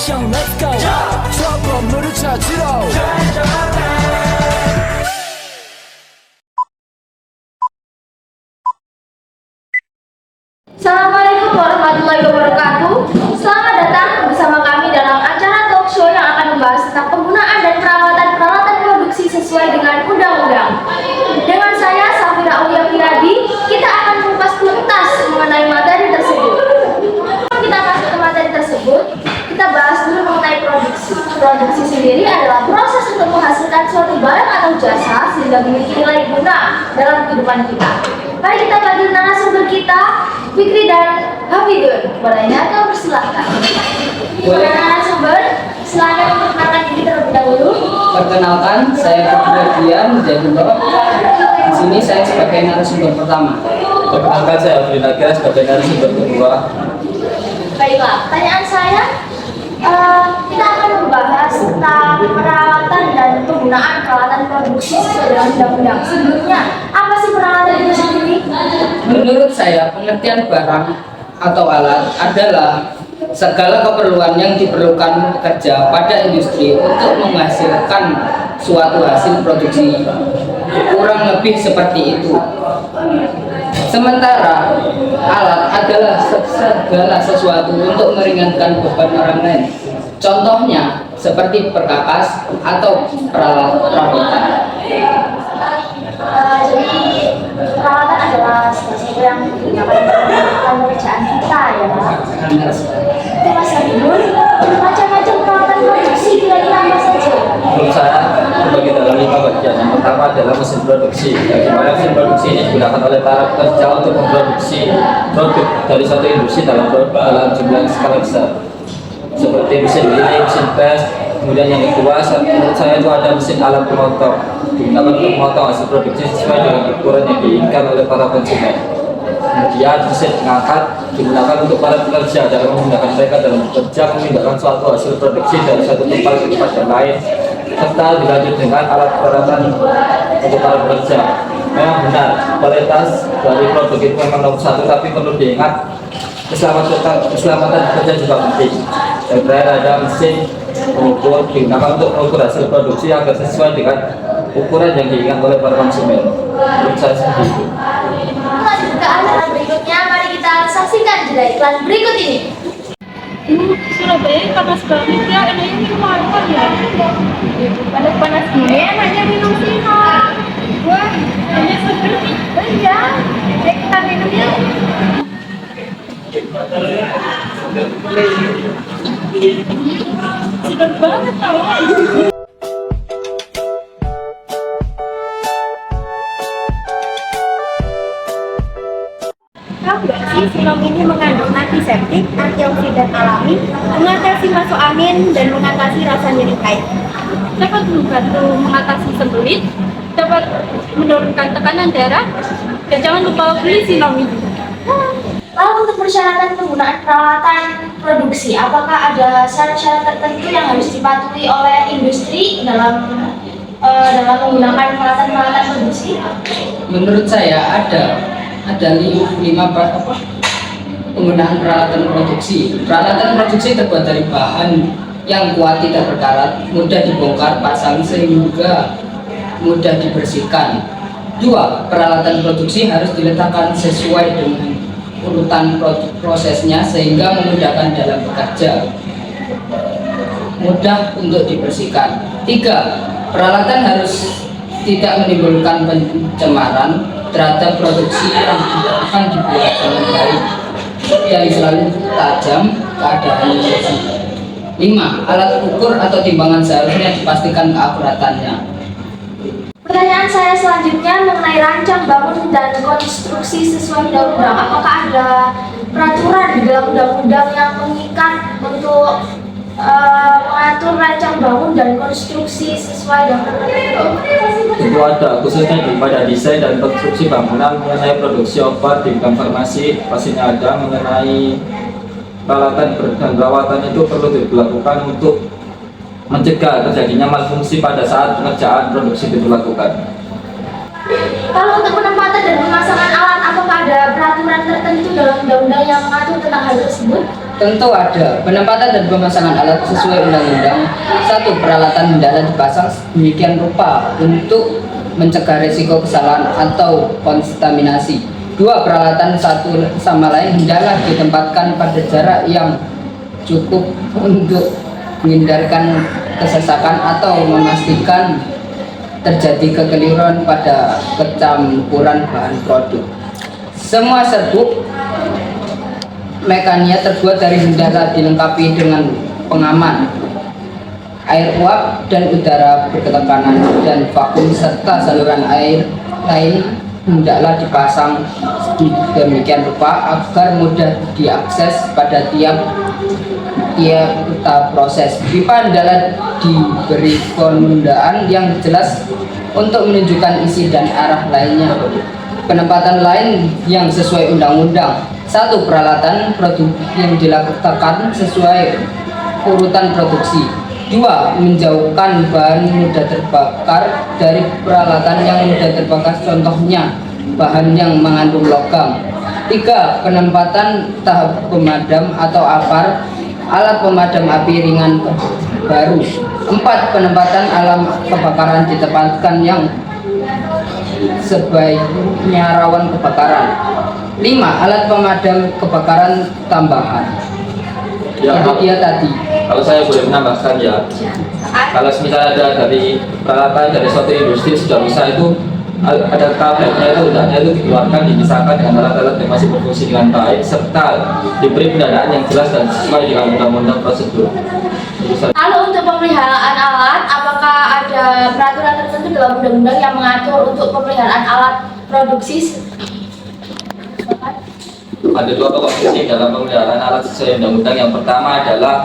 형 let's go 저 건물을 찾으러 Assalamualaikum warahmatullahi wabarakatuh. Selamat datang bersama kami dalam acara talk show yang akan membahas tentang penggunaan dan perawatan produksi sesuai dengan undang-undang. Dengan saya Safira Aulia Piradi, kita akan mengupas tuntas mengenai materi tersebut. Sebelum kita masuk ke materi tersebut, kita bahas dulu mengenai produksi. Produksi sendiri adalah proses untuk menghasilkan suatu barang atau jasa sehingga memiliki nilai guna dalam kehidupan kita. Mari kita panggil narasumber kita, Fikri dan Hafidun. Bolehnya kau persilahkan. Boleh narasumber, silakan memperkenalkan diri terlebih dahulu. Perkenalkan, saya Fikri Zainullah. Di sini saya sebagai narasumber pertama. Perkenalkan, saya Abdul Nakira sebagai narasumber kedua. Baiklah, pertanyaan saya, kita akan membahas tentang perawatan dan penggunaan peralatan produksi sesuai dengan undang-undang. Sebelumnya, apa sih peralatan itu sendiri? Menurut saya, pengertian barang atau alat adalah segala keperluan yang diperlukan pekerja pada industri untuk menghasilkan suatu hasil produksi. Kurang lebih seperti itu. Sementara alat adalah segala sesuatu untuk meringankan beban orang lain. Contohnya seperti perkakas atau perabotan. Jadi peralatan adalah sesuatu yang digunakan untuk pekerjaan kita ya Pak. Itu Mas Abidun, macam-macam peralatan produksi kira-kira apa saja? Menurut saya, terbagi dalam 5 bagian. Yang pertama adalah mesin produksi. Di mana mesin produksi ini digunakan oleh para pekerja untuk memproduksi produk dari suatu industri dalam jumlah skala besar. Seperti mesin giling, mesin pres. Kemudian yang kedua, menurut saya itu ada mesin alat pemotong. Digunakan untuk memotong hasil produksi sesuai dengan ukuran yang diinginkan oleh para konsumen. Kemudian mesin pengangkat digunakan untuk para pekerja dalam menggunakan mereka dalam bekerja memindahkan suatu hasil produksi dari satu tempat ke tempat yang lain, serta dilanjut dengan alat peralatan untuk para pekerja. Memang benar, kualitas dari produk itu memang nomor satu, tapi perlu diingat keselamatan pekerja juga penting. Yang terakhir ada mesin pengukur digunakan untuk mengukur hasil produksi agar sesuai dengan ukuran yang diinginkan oleh para konsumen. Menurut saya seperti itu. Lanjut ke acara berikutnya, mari kita saksikan jeda iklan berikut ini. Surabaya panas banget ya, enaknya minum apa ya? Panas-panas gini enaknya minum sino. Wah, hanya seger nih. Iya, ayo kita minum yuk. Seger banget tau. Tahu nggak sih, sinom ini mengandung antiseptik, antioksidan alami, mengatasi masuk angin, dan mengatasi rasa nyeri kain. Dapat membantu mengatasi sembelit, dapat menurunkan tekanan darah, dan jangan lupa beli sinom ini. Lalu untuk persyaratan penggunaan peralatan produksi, apakah ada syarat-syarat tertentu yang harus dipatuhi oleh industri dalam menggunakan peralatan-peralatan produksi? Menurut saya ada 5 penggunaan peralatan produksi. Peralatan produksi terbuat dari bahan yang kuat, tidak berkarat, mudah dibongkar pasang sehingga mudah dibersihkan. 2. Peralatan produksi harus diletakkan sesuai dengan urutan prosesnya sehingga memudahkan dalam bekerja, mudah untuk dibersihkan. 3. Peralatan harus tidak menimbulkan pencemaran terhadap produksi yang akan dibuat dengan baik, yang selalu tajam keadaannya. 5. Alat ukur atau timbangan seharusnya dipastikan keakuratannya. Pertanyaan saya selanjutnya mengenai rancang bangun dan konstruksi sesuai undang-undang. Apakah ada peraturan di dalam undang-undang yang mengikat untuk mengatur rancang bangun dan konstruksi sesuai dengan Itu ada, khususnya pada desain dan konstruksi bangunan, mengenai produksi obat di bidang farmasi, pastinya ada. Mengenai peralatan dan perawatan itu perlu dilakukan untuk mencegah terjadinya malfungsi pada saat pengerjaan produksi itu dilakukan. Kalau untuk penempatan dan pemasangan alat, apakah ada peraturan tertentu dalam undang-undang yang mengatur tentang hal tersebut? Tentu ada penempatan dan pemasangan alat sesuai undang-undang. Satu, peralatan hendaklah dipasang demikian rupa untuk mencegah risiko kesalahan atau kontaminasi. Dua, peralatan satu sama lain hendaklah ditempatkan pada jarak yang cukup untuk menghindarkan kesesakan atau memastikan terjadi kekeliruan pada kecampuran bahan produk. Semua serbuk mekaniknya terbuat dari hendaklah dilengkapi dengan pengaman air uap dan udara bertekanan dan vakum serta saluran air lain hendaklah dipasang demikian rupa agar mudah diakses pada tiap tahap proses. Pipa hendaklah diberi penundaan yang jelas untuk menunjukkan isi dan arah lainnya. Penempatan lain yang sesuai undang-undang. Satu, peralatan produk yang dilakukan sesuai urutan produksi. Dua, menjauhkan bahan mudah terbakar dari peralatan yang mudah terbakar, contohnya bahan yang mengandung logam. Tiga, penempatan tahap pemadam atau APAR, alat pemadam api ringan baru. Empat, penempatan alam kebakaran ditempatkan yang sebaiknya rawan kebakaran. 5, alat pemadam kebakaran tambahan. Ya, Itu dia tadi. kalau saya boleh menambahkan ya, kalau misalnya ada dari peralatan dari suatu industri sudah bisa itu ada tabletnya itu hendaknya itu dikeluarkan dipisahkan dengan alat-alat yang masih berfungsi dengan baik serta diberi pendanaan yang jelas dan sesuai dengan undang-undang prosedur. Lalu untuk pemeliharaan alat, apakah ada peraturan tertentu dalam undang-undang yang mengatur untuk pemeliharaan alat produksi? Ada dua pokok prinsip dalam pemeliharaan alat sesuai undang-undang. Yang pertama adalah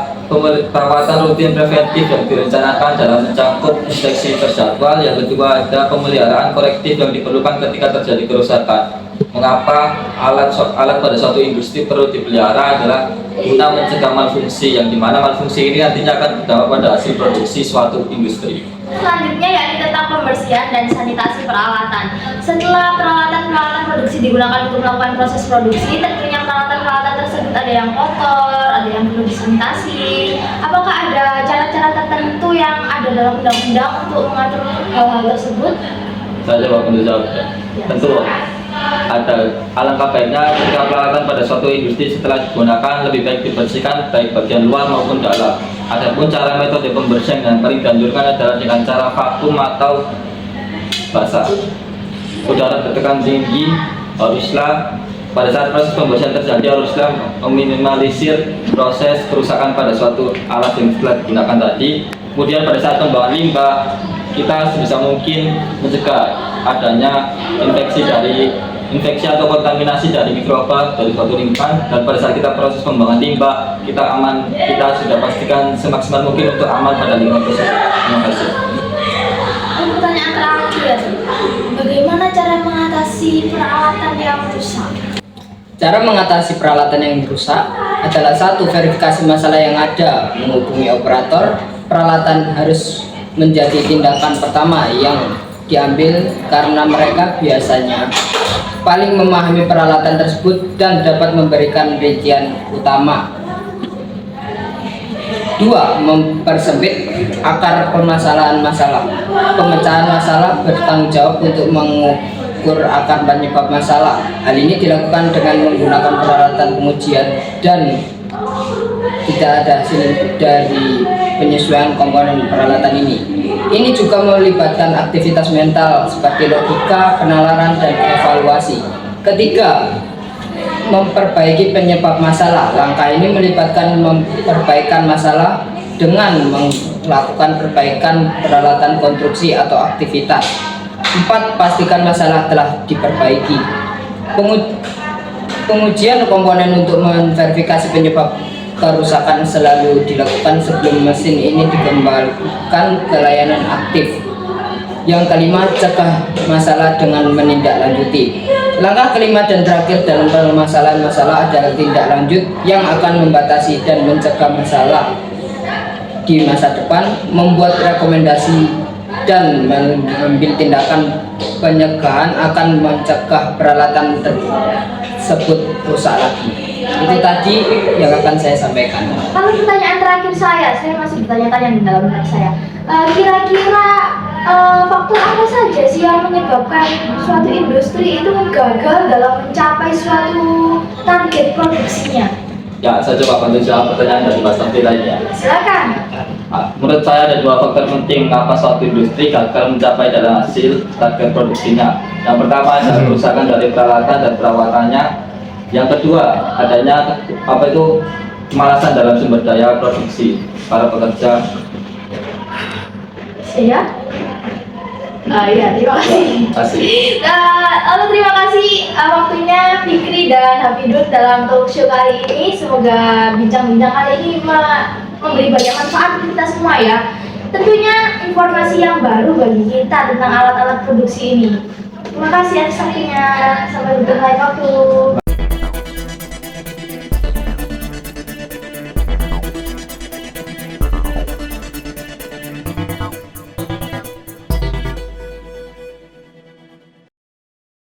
perawatan rutin preventif yang direncanakan dalam mencangkup inspeksi terjadwal. Yang kedua ada pemeliharaan korektif yang diperlukan ketika terjadi kerusakan. Mengapa alat pada suatu industri perlu dipelihara adalah guna mencegah malfungsi, yang dimana malfungsi ini nantinya akan berdampak pada hasil produksi suatu industri. Selanjutnya yakni tentang pembersihan dan sanitasi peralatan. Setelah peralatan-peralatan produksi digunakan untuk melakukan proses produksi, tentunya peralatan-peralatan tersebut ada yang kotor, ada yang perlu disanitasi. Apakah ada cara-cara tertentu yang ada dalam undang-undang untuk mengatur hal-hal tersebut? Saya jawab untuk jawab. Tentu ada. Alangkah baiknya ketika peralatan pada suatu industri setelah digunakan lebih baik dibersihkan baik bagian luar maupun dalam. Adapun cara metode pembersihan yang paling dianjurkan adalah dengan cara vakum atau basah. Udara bertekan tinggi haruslah pada saat proses pembersihan terjadi haruslah meminimalisir proses kerusakan pada suatu alat yang telah digunakan tadi. Kemudian pada saat pembuangan limbah kita sebisa mungkin mencegah adanya infeksi atau kontaminasi dari mikroba dari suatu lingkungan, dan pada saat kita proses pembuangan limbah kita sudah pastikan semaksimal mungkin untuk aman pada lingkungan tersebut. Terima kasih. Pertanyaan terakhir, bagaimana cara mengatasi peralatan yang rusak? Cara mengatasi peralatan yang rusak adalah satu, verifikasi masalah yang ada, menghubungi operator. Peralatan harus menjadi tindakan pertama yang diambil karena mereka biasanya paling memahami peralatan tersebut dan dapat memberikan rincian utama. 2, mempersempit akar permasalahan masalah. Pemecahan masalah bertanggung jawab untuk mengukur akar penyebab masalah. Hal ini dilakukan dengan menggunakan peralatan pengujian dan tidak ada hasil dari penyesuaian komponen peralatan ini. Ini juga melibatkan aktivitas mental seperti logika, penalaran, dan evaluasi. Ketiga, memperbaiki penyebab masalah. Langkah ini melibatkan memperbaikan masalah dengan melakukan perbaikan peralatan konstruksi atau aktivitas. 4, pastikan masalah telah diperbaiki. Pengujian komponen untuk memverifikasi penyebab kerusakan selalu dilakukan sebelum mesin ini dikembalikan ke layanan aktif. Yang kelima, cegah masalah dengan menindaklanjuti. Langkah kelima dan terakhir dalam permasalahan masalah adalah tindak lanjut yang akan membatasi dan mencegah masalah di masa depan, membuat rekomendasi dan mengambil tindakan pencegahan akan mencegah peralatan tersebut rusak lagi. Itu tadi yang akan saya sampaikan. Lalu pertanyaan terakhir saya masih bertanya-tanya di dalam benak saya. Kira-kira faktor apa saja sih yang menyebabkan suatu industri itu gagal dalam mencapai suatu target produksinya? Ya, saya coba bantu jawab pertanyaan dari Mas Taufik lainnya. Silakan. Menurut saya ada dua faktor penting mengapa suatu industri gagal mencapai dalam hasil target produksinya. Yang pertama adalah kerusakan dari peralatan dan perawatannya. Yang kedua adanya kemalasan dalam sumber daya produksi para pekerja. Iya. Iya, terima kasih. Terima kasih. Lalu terima kasih waktunya Fikri dan Hafidut dalam talk show kali ini. Semoga bincang-bincang kali ini memberi banyak manfaat untuk kita semua ya. Tentunya informasi yang baru bagi kita tentang alat-alat produksi ini. Terima kasih atas waktunya. Sampai berjumpa lain waktu.